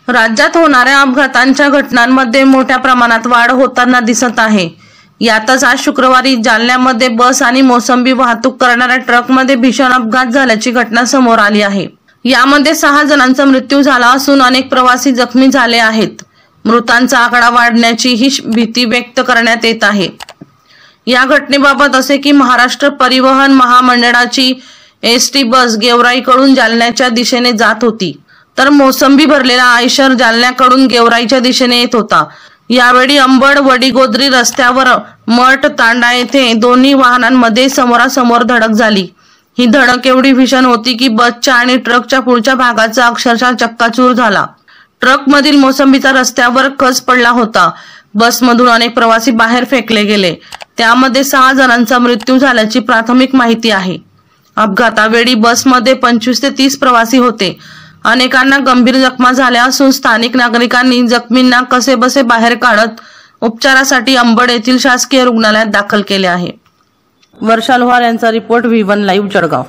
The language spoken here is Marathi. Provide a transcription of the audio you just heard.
राज्यात होणाऱ्या अपघातांच्या घटनांमध्ये मोठ्या प्रमाणात वाढ होताना दिसत आहे। यातच आज शुक्रवारी जालन्यामध्ये बस आणि मोसंबी वाहतूक करणाऱ्या ट्रकमध्ये भीषण अपघात झाल्याची घटना समोर आली आहे। यामध्ये 6 जणांचा मृत्यू झाला असून अनेक प्रवासी जखमी झाले आहेत। मृतांचा आकडा वाढण्याची ही भीती व्यक्त करण्यात येत आहे। या घटनेबाबत असे की महाराष्ट्र परिवहन महामंडळाची एसटी बस गेवराईकडून जालन्याच्या दिशेने जात होती, तर मोसंबी भरलेला आयशर जालन्याकडून गेवराईच्या दिशेने येत होता। यावेळी अंबड वडीगोद्री रस्त्यावर मठ तांडा येथे दोन्ही वाहनांमध्ये समोरासमोर धडक झाली। ही धडक एवढी भीषण होती की बसच्या आणि ट्रकच्या पुढच्या भागाचा अक्षरशः चक्काचूर झाला। ट्रक मधील मोसंबीचा रस्त्यावर खच पडला होता। बसमधून अनेक प्रवासी बाहेर फेकले गेले, त्यामध्ये 6 जणांचा मृत्यू झाल्याची प्राथमिक माहिती आहे। अपघातावेळी बसमध्ये 25 ते 30 प्रवासी होते। अनेकांना गंभीर जखमा झाल्या असून स्थानिक नागरिकांनी जखमींना कसेबसे बाहेर काढत उपचारासाठी अंबड येथील शासकीय रुग्णालयात दाखल केले आहे। वर्षा लोहार यांचा रिपोर्ट V1 लाईव्ह जळगाव।